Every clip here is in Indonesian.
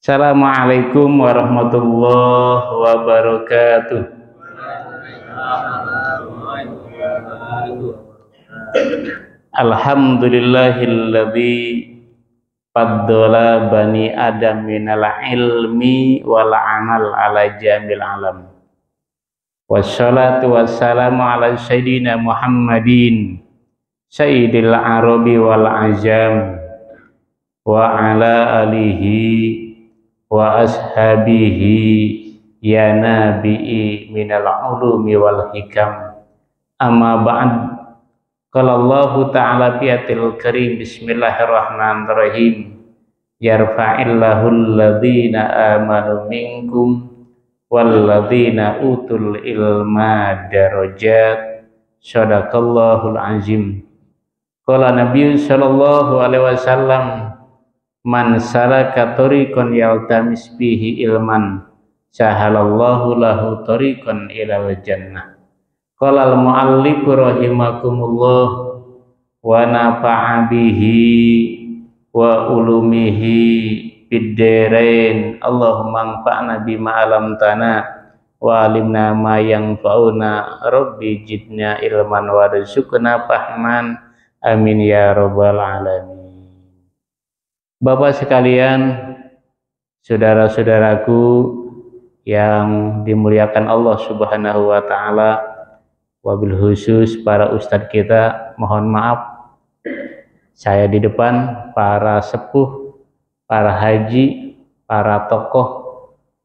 Assalamualaikum warahmatullahi wabarakatuh. Alhamdulillahilladzi faddala bani adam minal ilmi wal amal ala jamil alam. Wassalatu wassalamu ala sayyidina Muhammadin sayyidil arabi wal ajam wa ala alihi wa ashabihi ya nabi'i minal ulumi wal hikam. Amma ba'd. Qala Allah ta'ala fi'atil karim, bismillahirrahmanirrahim, yarfa'illahu alladhina amanu minkum walladhina utul ilma darajat. Shadaqallahul azim. Qala Nabi sallallahu alaihi wasallam, man salaka tariqan yaltamis bihi ilman sahalallahu lahu tariqan ilal jannah. Qala al muallif rahimakumullah wa nafa'a bihi wa ulumihi fid dharain. Allahumma anfa'na bima 'allamtana wa 'allimna ma yanfa'una rabbi zidna ilman warzuqna fahman amin ya rabbal alamin. Bapak sekalian, saudara-saudaraku yang dimuliakan Allah Subhanahu wa taala, wabil khusus para ustadz kita, mohon maaf saya di depan, para sepuh, para haji, para tokoh,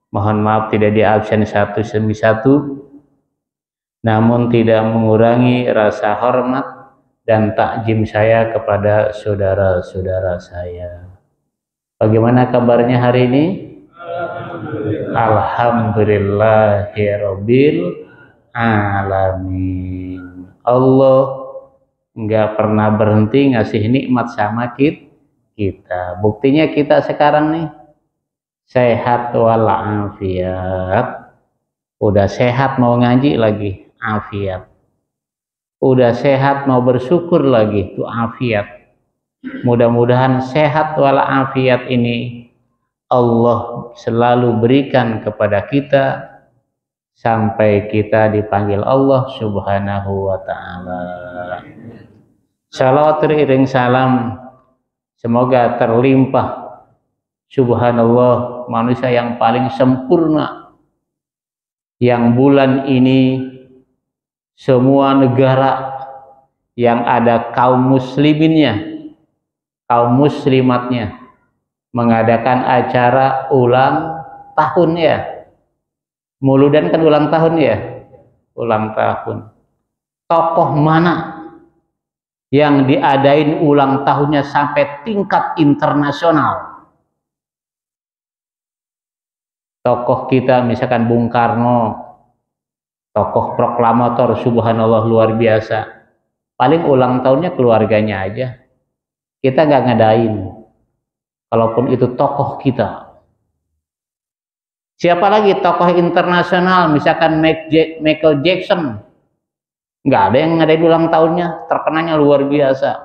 mohon maaf tidak diabsen satu demi satu, namun tidak mengurangi rasa hormat dan takjim saya kepada saudara-saudara saya. Bagaimana kabarnya hari ini? Alhamdulillahirabbil alamin. Allah nggak pernah berhenti ngasih nikmat sama kita. Buktinya kita sekarang nih sehat walafiat. Udah sehat mau ngaji lagi, afiat. Udah sehat mau bersyukur lagi, tuh afiat. Mudah-mudahan sehat walafiat ini Allah selalu berikan kepada kita sampai kita dipanggil Allah Subhanahu wa ta'ala. Salawat iring salam semoga terlimpah, subhanallah, manusia yang paling sempurna, yang bulan ini semua negara yang ada kaum musliminnya, kaum muslimatnya mengadakan acara ulang tahun ya. Muludan kan ulang tahun ya, ulang tahun. Tokoh mana yang diadain ulang tahunnya sampai tingkat internasional? Tokoh kita misalkan Bung Karno, tokoh proklamator, subhanallah luar biasa. Paling ulang tahunnya keluarganya aja, kita nggak ngadain. Kalaupun itu tokoh kita. Siapa lagi tokoh internasional, misalkan Michael Jackson, nggak ada yang ngadain ulang tahunnya, terkenanya luar biasa.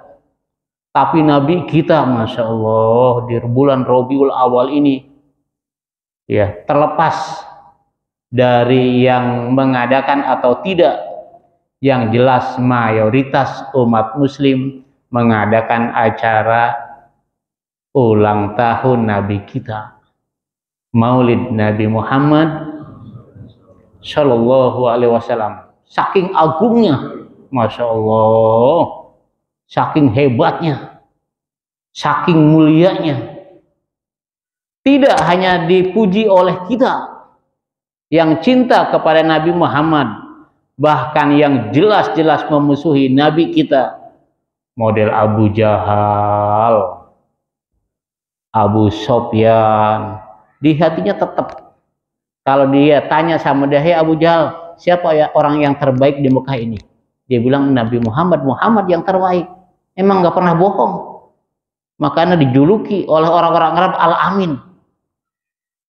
Tapi Nabi kita, masya Allah, di bulan Rabiul Awal ini, ya terlepas dari yang mengadakan atau tidak, yang jelas mayoritas umat Muslim mengadakan acara ulang tahun Nabi kita, Maulid Nabi Muhammad Shallallahu Alaihi Wasallam. Saking agungnya, masya Allah, saking hebatnya, saking mulianya, tidak hanya dipuji oleh kita yang cinta kepada Nabi Muhammad, bahkan yang jelas-jelas memusuhi Nabi kita, model Abu Jahal, Abu Sofyan, di hatinya tetap, kalau dia tanya sama dia, "Hei Abu Jahal, siapa ya orang yang terbaik di Mekah ini?" Dia bilang Nabi Muhammad, Muhammad yang terbaik. Emang nggak pernah bohong. Makanya dijuluki oleh orang-orang Arab Al-Amin.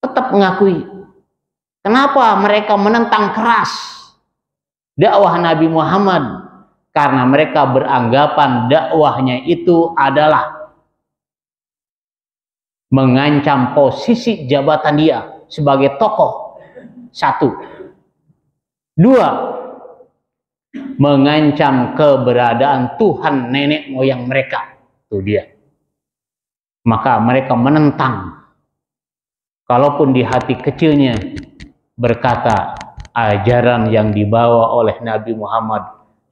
Tetap mengakui. Kenapa mereka menentang keras dakwah Nabi Muhammad? Karena mereka beranggapan dakwahnya itu adalah mengancam posisi jabatan dia sebagai tokoh. 1. 2. Mengancam keberadaan Tuhan nenek moyang mereka. Itu dia. Maka mereka menentang. Kalaupun di hati kecilnya berkata, ajaran yang dibawa oleh Nabi Muhammad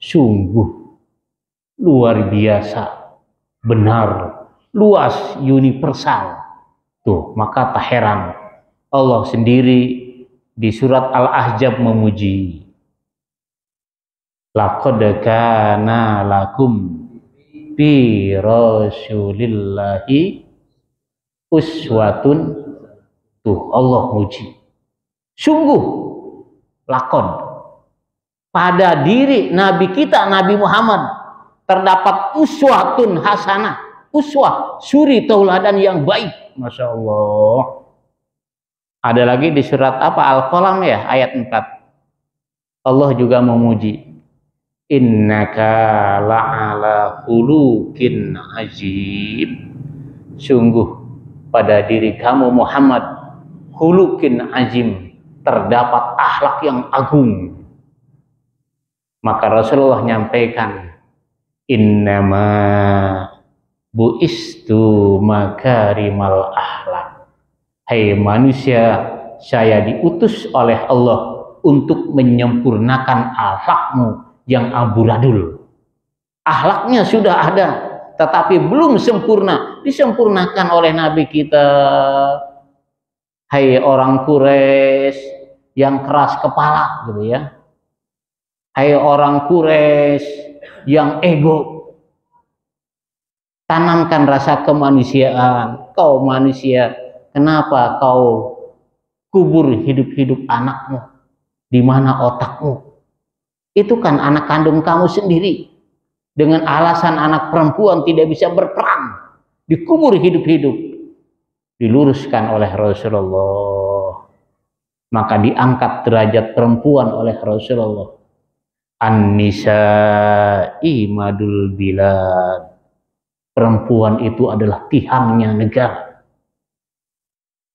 sungguh luar biasa, benar, luas, universal. Tuh, maka tak heran Allah sendiri di surat Al-Ahzab memuji, laqad kana lakum fi rasulillahi uswatun. Tuh, Allah muji. Sungguh, lakon. Pada diri Nabi kita, Nabi Muhammad, terdapat uswatun hasanah. Uswah, suri tauladan yang baik. Masya Allah. Ada lagi di surat apa? Al-Qalam ya, ayat 4. Allah juga memuji. Innaka la'ala khuluqin azim. Sungguh pada diri kamu Muhammad, khuluqin azim, terdapat akhlak yang agung. Maka Rasulullah nyampaikan, innama buistu makarimal akhlak. Hai manusia, saya diutus oleh Allah untuk menyempurnakan akhlakmu yang amburadul. Akhlaknya sudah ada, tetapi belum sempurna, disempurnakan oleh Nabi kita. Hai orang Quraisy yang keras kepala, gitu ya. Hai orang Quraisy yang ego, tanamkan rasa kemanusiaan. Kau manusia, kenapa kau kubur hidup-hidup anakmu? Di mana otakmu? Itu kan anak kandung kamu sendiri. Dengan alasan anak perempuan tidak bisa berperang, dikubur hidup-hidup. Diluruskan oleh Rasulullah. Maka diangkat derajat perempuan oleh Rasulullah. An-nisa'i madul bilad. Perempuan itu adalah tiangnya negara.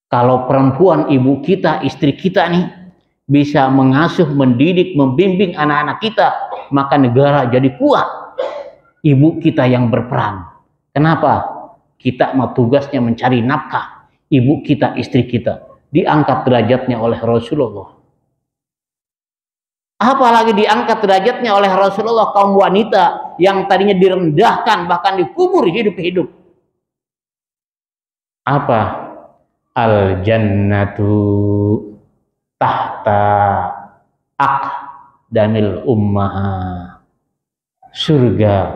Kalau perempuan, ibu kita, istri kita nih, bisa mengasuh, mendidik, membimbing anak-anak kita, maka negara jadi kuat. Ibu kita yang berperan. Kenapa? Kita mah tugasnya mencari nafkah. Ibu kita, istri kita, diangkat derajatnya oleh Rasulullah. Apalagi diangkat derajatnya oleh Rasulullah kaum wanita yang tadinya direndahkan, bahkan dikubur hidup-hidup. Apa? Al-jannatu tahta aqdamil ummah. Surga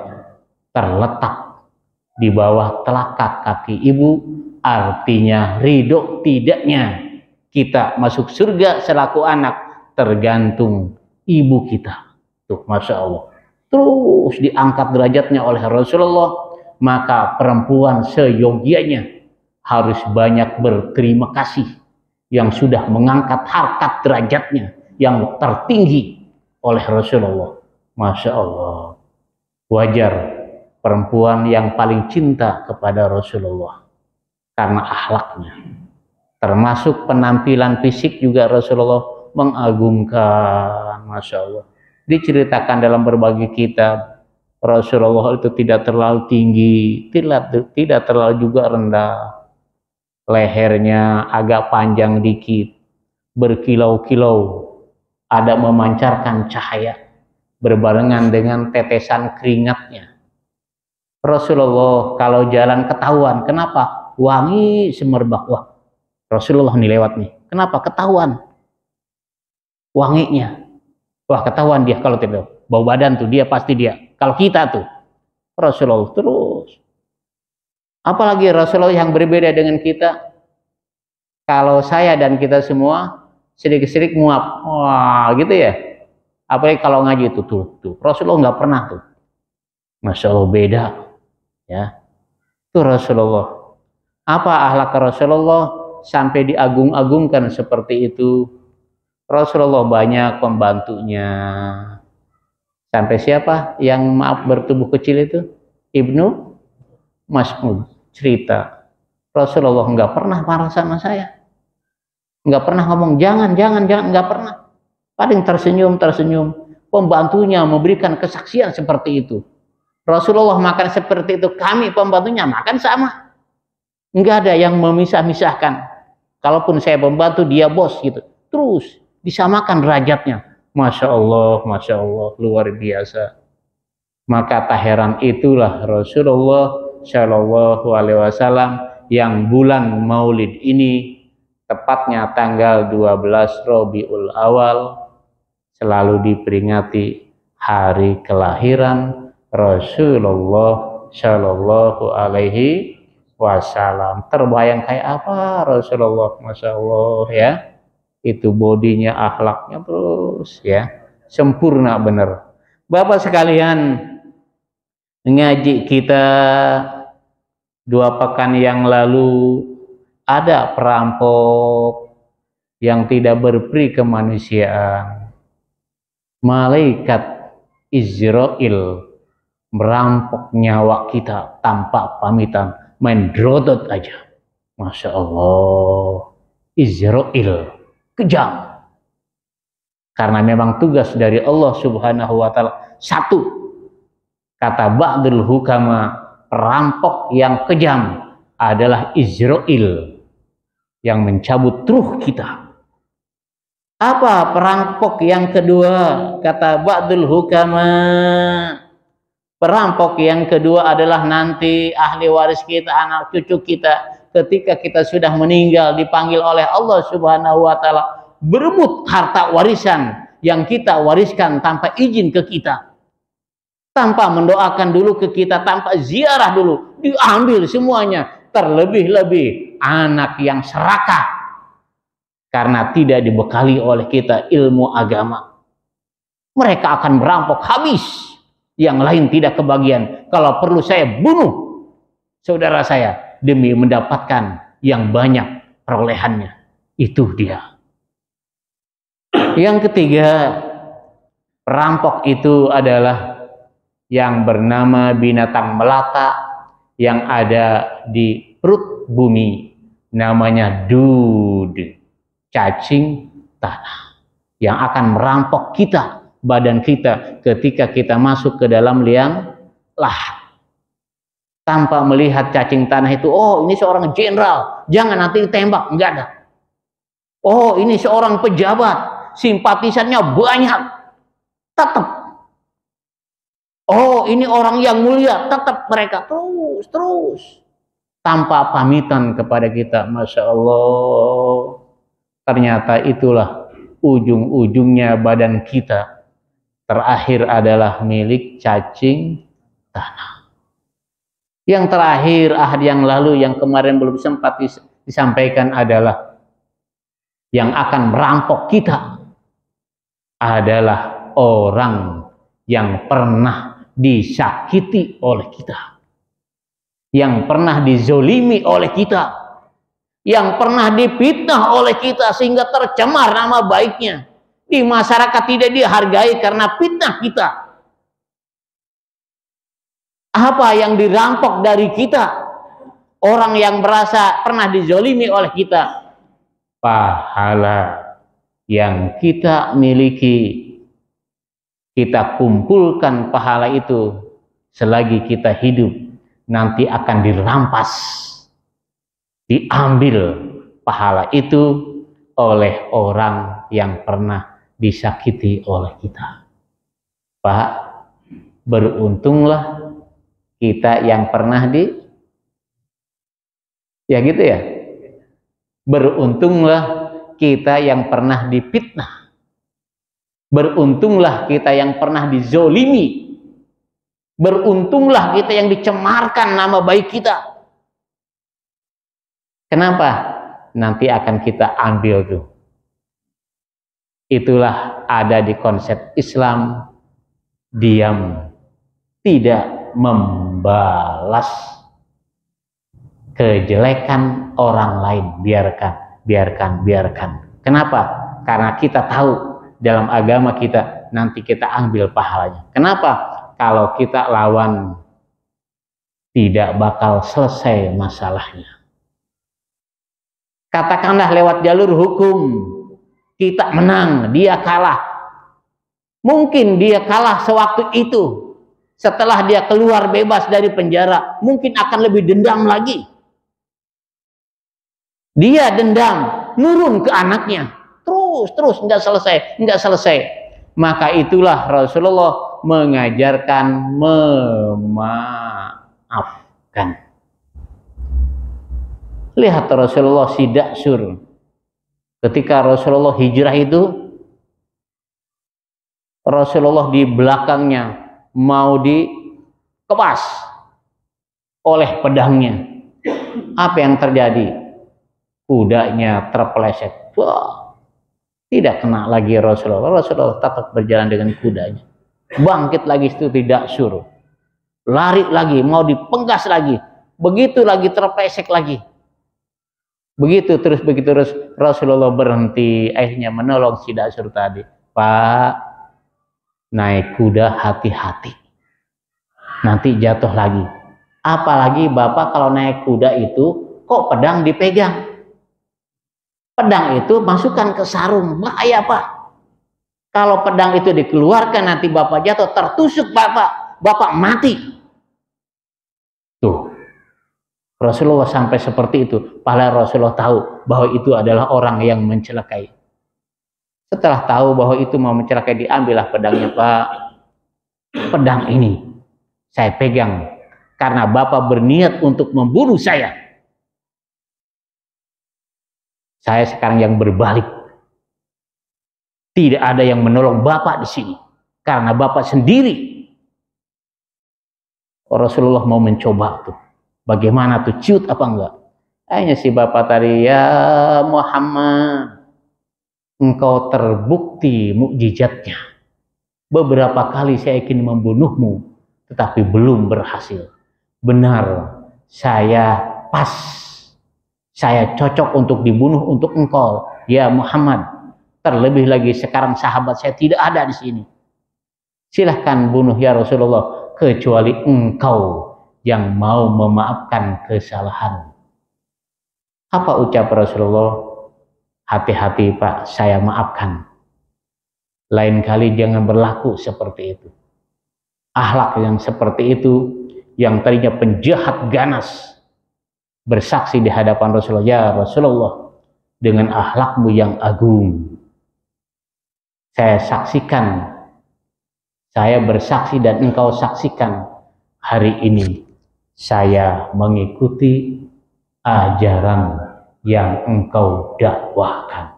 terletak di bawah telapak kaki ibu. Artinya ridho tidaknya kita masuk surga selaku anak tergantung ibu kita. Tuh, Masya Allah. Terus diangkat derajatnya oleh Rasulullah. Maka perempuan seyogianya harus banyak berterima kasih yang sudah mengangkat harkat derajatnya yang tertinggi oleh Rasulullah. Masya Allah. Wajar perempuan yang paling cinta kepada Rasulullah karena akhlaknya. Termasuk penampilan fisik juga Rasulullah mengagumkan. Masya Allah. Diceritakan dalam berbagai kitab, Rasulullah itu tidak terlalu tinggi, tidak terlalu juga rendah. Lehernya agak panjang dikit, berkilau-kilau, ada memancarkan cahaya berbarengan dengan tetesan keringatnya. Rasulullah kalau jalan ketahuan, kenapa? Wangi semerbak. Wah, Rasulullah nih lewat nih. Kenapa? Ketahuan wanginya. Wah, ketahuan dia kalau tidak bau badan tuh, dia pasti dia. Kalau kita tuh Rasulullah terus. Apalagi Rasulullah yang berbeda dengan kita. Kalau saya dan kita semua sedikit-sedikit nguap, wah gitu ya. Apalagi kalau ngaji itu tuh Rasulullah nggak pernah tuh. Masya Allah, beda ya. Itu Rasulullah. Apa akhlak Rasulullah sampai diagung-agungkan seperti itu? Rasulullah banyak pembantunya. Sampai siapa yang maaf bertubuh kecil itu? Ibnu Mas'ud cerita. Rasulullah nggak pernah marah sama saya, nggak pernah ngomong jangan, nggak pernah. Paling tersenyum. Pembantunya memberikan kesaksian seperti itu. Rasulullah makan seperti itu, kami pembantunya makan sama. Nggak ada yang memisah-misahkan. Kalaupun saya pembantu, dia bos gitu. Terus disamakan derajatnya. Masya Allah, luar biasa. Maka tak heran itulah Rasulullah Shallallahu Alaihi Wasallam yang bulan Maulid ini, tepatnya tanggal 12 Rabiul Awal, selalu diperingati hari kelahiran Rasulullah Shallallahu Alaihi Wasallam. Terbayang kayak apa Rasulullah, Masya Allah ya. Itu bodinya, akhlaknya terus ya, sempurna bener. Bapak sekalian, ngaji kita 2 pekan yang lalu ada perampok yang tidak berperi kemanusiaan. Malaikat Israel merampok nyawa kita tanpa pamitan, main drodot aja. Masya Allah, Israel kejam. Karena memang tugas dari Allah Subhanahu wa Ta'ala. Satu, kata ba'dul hukama, perampok yang kejam adalah Israel yang mencabut ruh kita. Apa perampok yang kedua? Kata ba'dul hukama, perampok yang kedua adalah nanti ahli waris kita, anak cucu kita, ketika kita sudah meninggal, dipanggil oleh Allah Subhanahu wa Ta'ala berebut harta warisan yang kita wariskan tanpa izin ke kita, tanpa mendoakan dulu ke kita, tanpa ziarah dulu, diambil semuanya. Terlebih-lebih anak yang serakah karena tidak dibekali oleh kita ilmu agama, mereka akan merampok habis, yang lain tidak kebagian. Kalau perlu saya bunuh saudara saya demi mendapatkan yang banyak perolehannya. Itu dia. Yang ketiga, perampok itu adalah yang bernama binatang melata yang ada di perut bumi, namanya dud, cacing tanah, yang akan merampok kita, badan kita, ketika kita masuk ke dalam liang lahat. Tanpa melihat cacing tanah itu, oh ini seorang jenderal, jangan nanti ditembak, enggak ada. Oh ini seorang pejabat, simpatisannya banyak, tetap. Oh ini orang yang mulia, tetap mereka terus tanpa pamitan kepada kita. Masya Allah, ternyata itulah ujung-ujungnya badan kita terakhir adalah milik cacing tanah. Yang terakhir, ahad yang lalu yang kemarin belum sempat disampaikan adalah yang akan merampok kita adalah orang yang pernah disakiti oleh kita, yang pernah dizolimi oleh kita, yang pernah difitnah oleh kita sehingga tercemar nama baiknya di masyarakat, tidak dihargai karena fitnah kita. Apa yang dirampok dari kita? Orang yang merasa pernah dizolimi oleh kita, pahala yang kita miliki, kita kumpulkan pahala itu selagi kita hidup, nanti akan dirampas, diambil pahala itu oleh orang yang pernah disakiti oleh kita. Pak, beruntunglah kita yang pernah ya gitu ya, beruntunglah kita yang pernah difitnah, beruntunglah kita yang pernah dizolimi, beruntunglah kita yang dicemarkan nama baik kita. Kenapa? Nanti akan kita ambil tuh. Itulah ada di konsep Islam, diam, tidak membalas kejelekan orang lain. Biarkan. Kenapa? Karena kita tahu dalam agama kita nanti kita ambil pahalanya. Kenapa? Kalau kita lawan tidak bakal selesai masalahnya. Katakanlah lewat jalur hukum, kita menang, dia kalah. Mungkin dia kalah sewaktu itu. Setelah dia keluar bebas dari penjara, mungkin akan lebih dendam lagi. Dia dendam, nurun ke anaknya. Terus, nggak selesai. Maka itulah Rasulullah mengajarkan memaafkan. Lihat Rasulullah Sidaksur. Ketika Rasulullah hijrah itu, Rasulullah di belakangnya mau dikepas oleh pedangnya. Apa yang terjadi? Kudanya terpeleset. Wah, tidak kena lagi Rasulullah. Rasulullah tetap berjalan dengan kudanya. Bangkit lagi itu tidak suruh. Lari lagi, mau dipenggas lagi. Begitu lagi terpesek lagi. Begitu terus Rasulullah berhenti, akhirnya menolong Sidaksur tadi. Pak, naik kuda hati-hati, nanti jatuh lagi. Apalagi Bapak kalau naik kuda itu kok pedang dipegang. Pedang itu masukkan ke sarung, bahaya Pak. Kalau pedang itu dikeluarkan nanti Bapak jatuh, tertusuk Bapak mati. Tuh, Rasulullah sampai seperti itu. Padahal Rasulullah tahu bahwa itu adalah orang yang mencelakai. Setelah tahu bahwa itu mau mencelakai, diambillah pedangnya. Pak, pedang ini saya pegang karena Bapak berniat untuk membunuh saya. Saya sekarang yang berbalik. Tidak ada yang menolong Bapak di sini karena Bapak sendiri. Rasulullah mau mencoba tuh. Bagaimana tuh, ciut apa enggak? Akhirnya si Bapak tadi, ya Muhammad, engkau terbukti mukjizatnya. Beberapa kali saya ingin membunuhmu, tetapi belum berhasil. Benar, saya pas. Saya cocok untuk dibunuh untuk engkau, ya Muhammad. Terlebih lagi sekarang sahabat saya tidak ada di sini. Silahkan bunuh ya Rasulullah, kecuali engkau yang mau memaafkan kesalahan. Apa ucap Rasulullah? Hati-hati Pak, saya maafkan. Lain kali jangan berlaku seperti itu. Akhlak yang seperti itu, yang tadinya penjahat ganas, bersaksi di hadapan Rasulullah, ya Rasulullah, dengan akhlakmu yang agung, saya saksikan, saya bersaksi dan engkau saksikan, hari ini saya mengikuti ajaran yang engkau dakwahkan.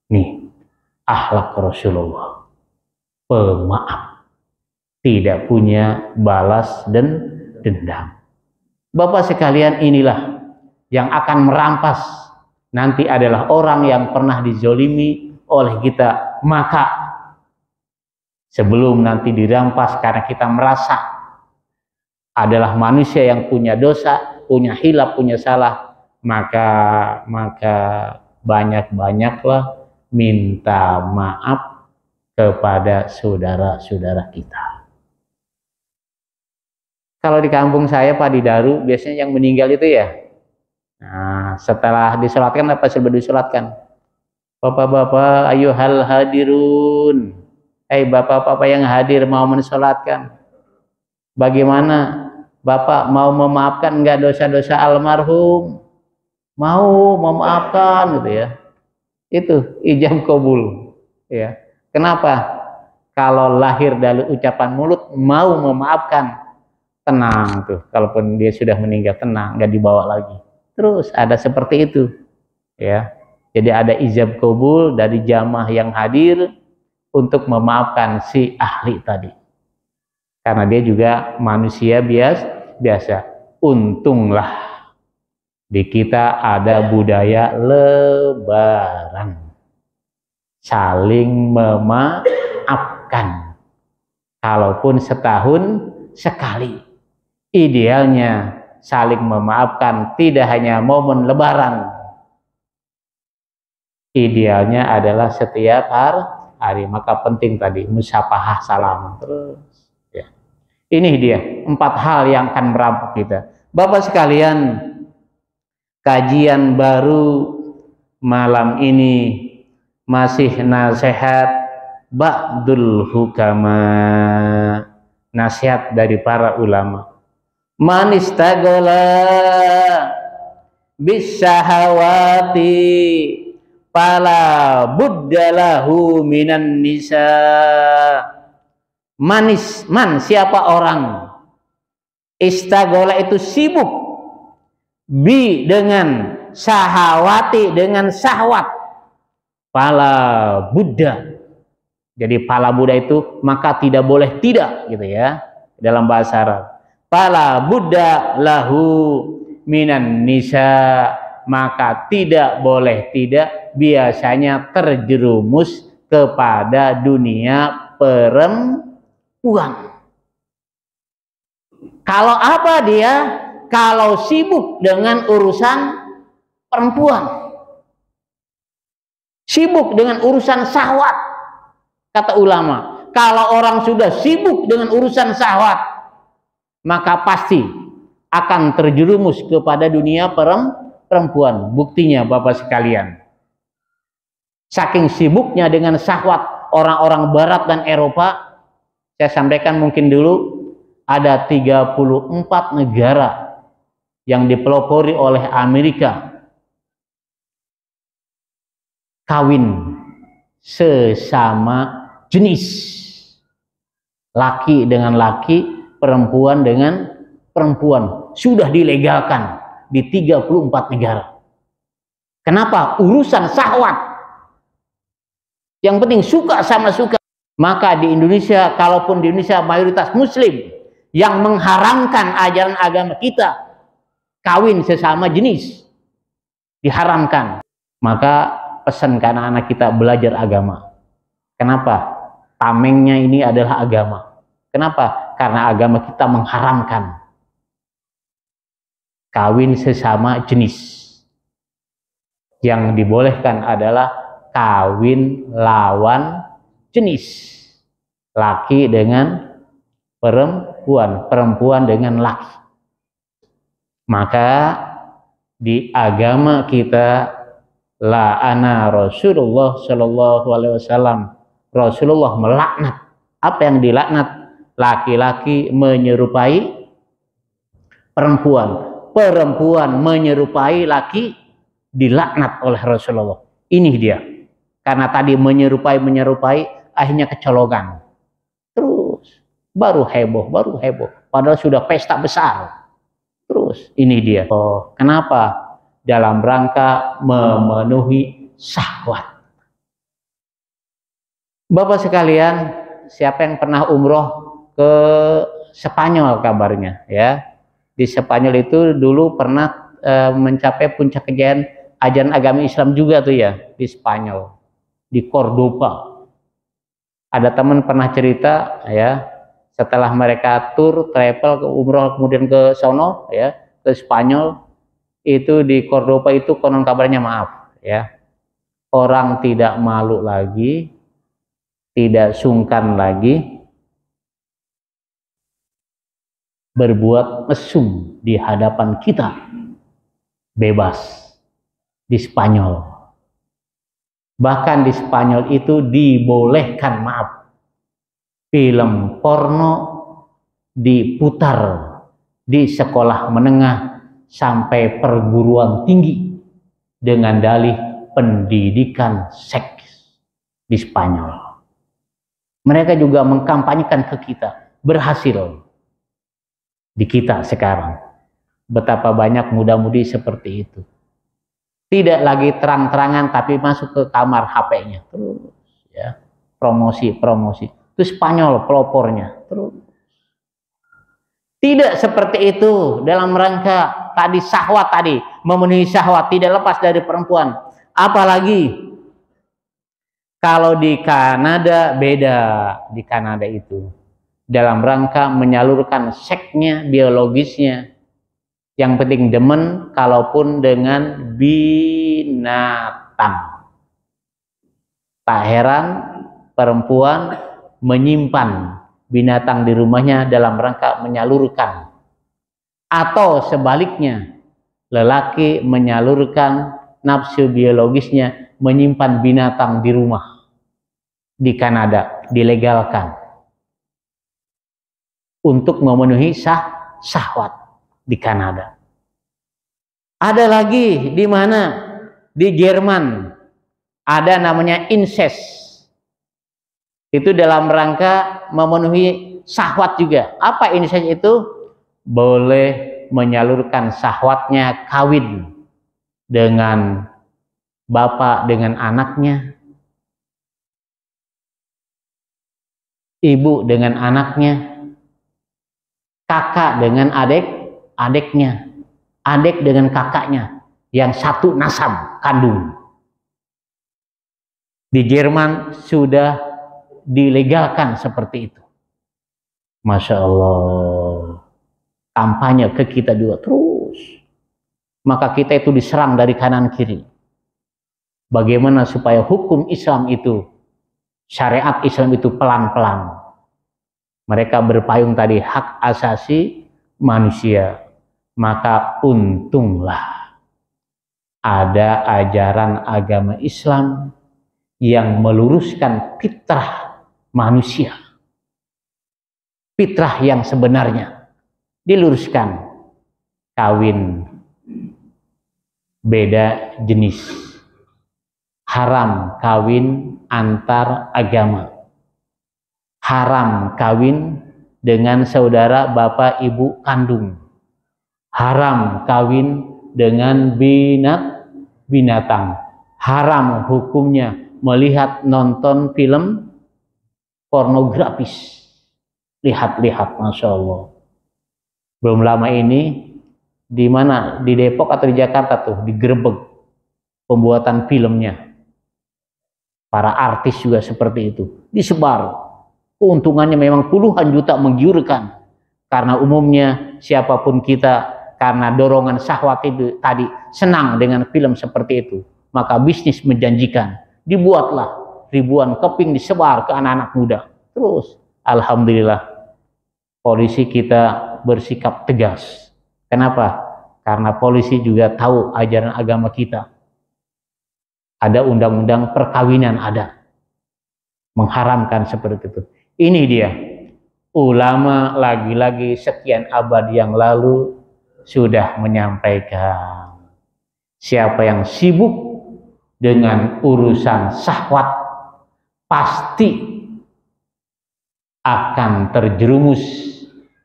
Nih, akhlak Rasulullah, pemaaf, tidak punya balas dan dendam. Bapak sekalian, inilah yang akan merampas nanti adalah orang yang pernah dizolimi oleh kita. Maka sebelum nanti dirampas karena kita merasa adalah manusia yang punya dosa, punya hilaf, punya salah, maka banyak-banyaklah minta maaf kepada saudara-saudara kita. Kalau di kampung saya Pak, di Daru, biasanya yang meninggal itu ya, nah, setelah disolatkan apa sebelum disolatkan? Bapak-bapak, ayyuhal hadirun. Bapak-bapak yang hadir mau mensolatkan. Bagaimana? Bapak mau memaafkan enggak dosa-dosa almarhum? Mau memaafkan gitu ya. Itu ijab kabul ya. Kenapa? Kalau lahir dari ucapan mulut mau memaafkan, tenang tuh. Kalaupun dia sudah meninggal, tenang, enggak dibawa lagi. Terus ada seperti itu ya. Jadi ada ijab kabul dari jamaah yang hadir untuk memaafkan si ahli tadi. Karena dia juga manusia biasa. Untunglah di kita ada budaya lebaran. Saling memaafkan. Kalaupun setahun sekali. Idealnya saling memaafkan tidak hanya momen lebaran. Idealnya adalah setiap hari. Maka penting tadi musyafahah salam terus. Ini dia 4 hal yang akan merampok kita. Bapak sekalian, kajian baru malam ini masih nasihat ba'dul hukama, nasihat dari para ulama. Man istaghala bisahawati fala buddalahu minan nisa. Man siapa orang istaghala itu sibuk bi dengan sahawati, dengan syahwat, fala buddha. Jadi fala buddha itu maka tidak boleh tidak, gitu ya, dalam bahasa Arab. Fala buddha lahu minan nisa, maka tidak boleh tidak biasanya terjerumus kepada dunia perempuan. Kalau apa dia? Kalau sibuk dengan urusan perempuan, sibuk dengan urusan syahwat, kata ulama, kalau orang sudah sibuk dengan urusan syahwat, maka pasti akan terjerumus kepada dunia perempuan. Buktinya Bapak sekalian, saking sibuknya dengan syahwat orang-orang Barat dan Eropa, saya sampaikan mungkin dulu, ada 34 negara yang dipelopori oleh Amerika kawin sesama jenis, laki dengan laki, perempuan dengan perempuan, sudah dilegalkan di 34 negara. Kenapa? Urusan syahwat. Yang penting suka sama suka. Maka di Indonesia, kalaupun di Indonesia mayoritas muslim yang mengharamkan ajaran agama kita, kawin sesama jenis diharamkan, maka pesan ke anak-anak kita belajar agama. Kenapa? Tamengnya ini adalah agama. Kenapa? Karena agama kita mengharamkan kawin sesama jenis. Yang dibolehkan adalah kawin lawan jenis, laki dengan perempuan, perempuan dengan laki. Maka di agama kita, la'ana Rasulullah Shallallahu Alaihi Wasallam, Rasulullah melaknat. Apa yang dilaknat? Laki-laki menyerupai perempuan, perempuan menyerupai laki, dilaknat oleh Rasulullah. Ini dia. Karena tadi menyerupai, akhirnya kecolongan. Terus baru heboh. Padahal sudah pesta besar. Terus ini dia. Oh, kenapa? Dalam rangka memenuhi syahwat. Bapak sekalian, siapa yang pernah umroh ke Spanyol kabarnya, ya? Di Spanyol itu dulu pernah mencapai puncak kejayaan ajaran agama Islam juga tuh ya, di Spanyol, di Cordoba. Ada teman pernah cerita, ya, setelah mereka travel ke umroh kemudian ke sono, ya, ke Spanyol, itu di Cordoba itu konon kabarnya, maaf ya, orang tidak malu lagi, tidak sungkan lagi berbuat mesum di hadapan kita, bebas di Spanyol. Bahkan di Spanyol itu dibolehkan, maaf, film porno diputar di sekolah menengah sampai perguruan tinggi dengan dalih pendidikan seks di Spanyol. Mereka juga mengkampanyekan ke kita, berhasil di kita sekarang. Betapa banyak muda-mudi seperti itu. Tidak lagi terang-terangan tapi masuk ke kamar HP-nya terus, ya, promosi. Itu Spanyol pelopornya terus. Tidak seperti itu dalam rangka tadi syahwat, tadi memenuhi syahwat, tidak lepas dari perempuan. Apalagi kalau di Kanada beda. Di Kanada itu dalam rangka menyalurkan seksnya, biologisnya. Yang penting demen, kalaupun dengan binatang. Tak heran perempuan menyimpan binatang di rumahnya dalam rangka menyalurkan. Atau sebaliknya, lelaki menyalurkan nafsu biologisnya menyimpan binatang di rumah. Di Kanada dilegalkan untuk memenuhi syahwat di Kanada. Ada lagi di mana? Di Jerman ada namanya incest. Itu dalam rangka memenuhi syahwat juga. Apa incest itu? Boleh menyalurkan syahwatnya kawin dengan bapak dengan anaknya, ibu dengan anaknya, kakak dengan adiknya, adik dengan kakaknya, yang satu nasab kandung. Di Jerman sudah dilegalkan seperti itu. Masya Allah. Kampanye ke kita juga terus. Maka kita itu diserang dari kanan kiri. Bagaimana supaya hukum Islam itu, syariat Islam itu pelan-pelan. Mereka berpayung tadi hak asasi manusia. Maka untunglah ada ajaran agama Islam yang meluruskan fitrah manusia. Fitrah yang sebenarnya diluruskan. Kawin beda jenis, haram kawin antar agama, haram kawin dengan saudara bapak ibu kandung, haram kawin dengan binatang, haram hukumnya melihat nonton film pornografis. Lihat-lihat, Masya Allah. Belum lama ini di mana, di Depok atau di Jakarta tuh digerebek pembuatan filmnya. Para artis juga seperti itu disebar. Keuntungannya memang puluhan juta, menggiurkan. Karena umumnya siapapun kita karena dorongan syahwat itu tadi senang dengan film seperti itu, maka bisnis menjanjikan. Dibuatlah ribuan keping disebar ke anak-anak muda. Terus alhamdulillah polisi kita bersikap tegas. Kenapa? Karena polisi juga tahu ajaran agama kita. Ada undang-undang perkawinan ada. Mengharamkan seperti itu. Ini dia. Ulama lagi-lagi sekian abad yang lalu sudah menyampaikan. Siapa yang sibuk dengan urusan syahwat pasti akan terjerumus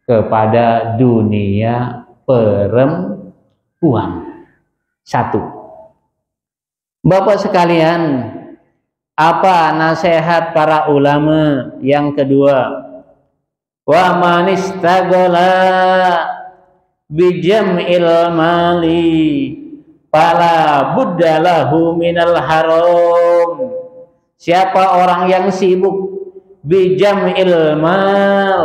kepada dunia perempuan. Satu. Bapak sekalian, apa nasihat para ulama? Yang kedua, wa man istaghala bijam'il mali fala buddalahu minal haram. Siapa orang yang sibuk bijam'il mal,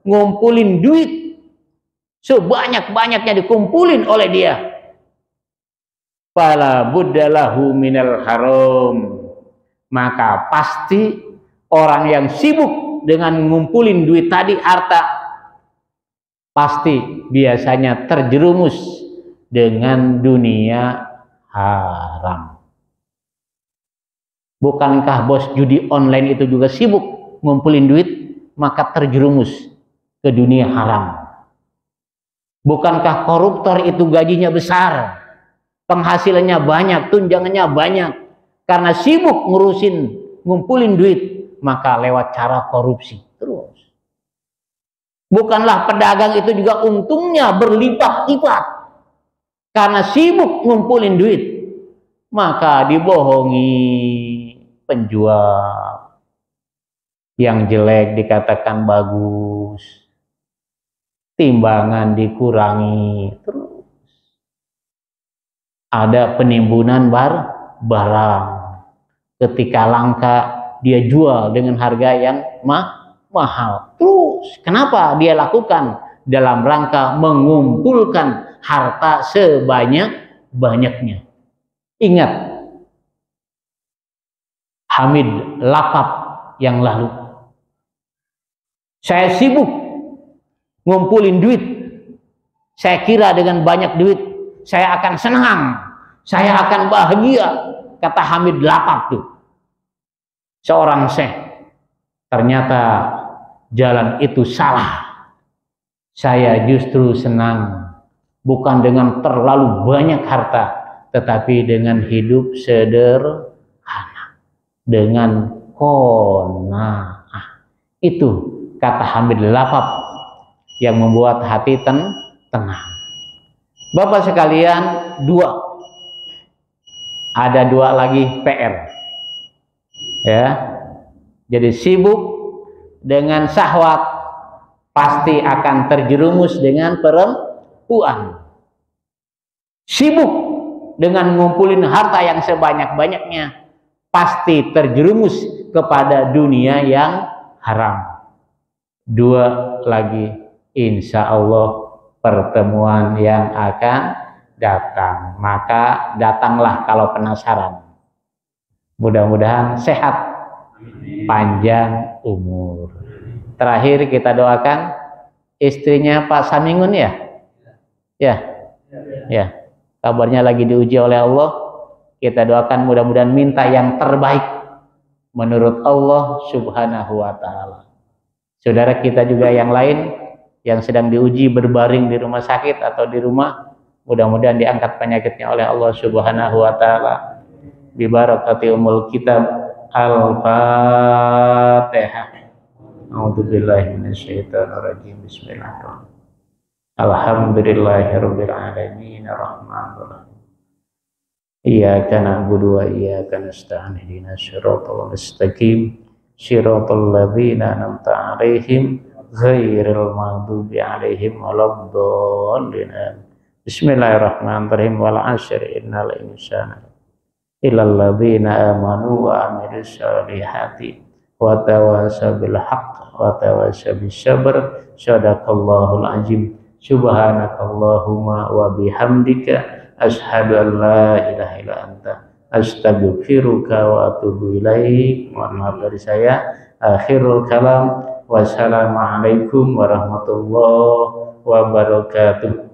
ngumpulin duit sebanyak-banyaknya dikumpulin oleh dia, fala buddalahu minal haram, maka pasti orang yang sibuk dengan ngumpulin duit tadi, harta, pasti biasanya terjerumus dengan dunia haram. Bukankah bos judi online itu juga sibuk ngumpulin duit, maka terjerumus ke dunia haram? Bukankah koruptor itu gajinya besar, penghasilannya banyak, tunjangannya banyak, karena sibuk ngurusin ngumpulin duit, maka lewat cara korupsi terus. Bukanlah pedagang itu juga untungnya berlipat-lipat, karena sibuk ngumpulin duit, maka dibohongi penjual. Yang jelek dikatakan bagus, timbangan dikurangi terus. Ada penimbunan barang. Ketika langka dia jual dengan harga yang mahal. Terus kenapa dia lakukan? Dalam rangka mengumpulkan harta sebanyak-banyaknya. Ingat Hamid Lapap yang lalu, saya sibuk ngumpulin duit. Saya kira dengan banyak duit saya akan senang, saya akan bahagia, kata Hamid Lapap tuh, seorang syekh. Ternyata jalan itu salah. Saya justru senang bukan dengan terlalu banyak harta, tetapi dengan hidup sederhana, dengan qanaah. Itu kata Hamid Lapap yang membuat hati tenang. Bapak sekalian, ada dua lagi PR, ya. Jadi sibuk dengan syahwat pasti akan terjerumus dengan perempuan. Sibuk dengan ngumpulin harta yang sebanyak-banyaknya pasti terjerumus kepada dunia yang haram. Dua lagi, insya Allah pertemuan yang akan datang. Maka datanglah kalau penasaran. Mudah-mudahan sehat, panjang umur. Terakhir kita doakan istrinya Pak Samingun, ya. Kabarnya lagi diuji oleh Allah. Kita doakan mudah-mudahan minta yang terbaik menurut Allah Subhanahu wa Ta'ala. Saudara kita juga yang lain yang sedang diuji berbaring di rumah sakit atau di rumah, mudah-mudahan diangkat penyakitnya oleh Allah Subhanahu wa Ta'ala. Bi barakati umul kitab. Al-Fatihah. A'udzubillahi minasyaitonirrajim. Bismillahirrahmanirrahim. Alhamdulillahirabbil alamin arrahmanir rahim. Iyyaka na'budu wa iyyaka nasta'in. Ihdinas siratal mustaqim. Shiratal ladzina an'amta 'alaihim ghairil maghdubi 'alaihim waladdallin. Bismillahirrahmanirrahim. Wal 'asri innal insana illal ladzina amanu wa 'amilus solihati wa tawassaw bil haqq wa tawassaw bis sabr. Shadaqallahul azim. Subhanakallahumma wa bihamdika asyhadu an la ilaha illa anta astaghfiruka wa atubu ilaik. Mohon maaf dari saya. Akhirul kalam. Wassalamualaikum warahmatullahi wabarakatuh.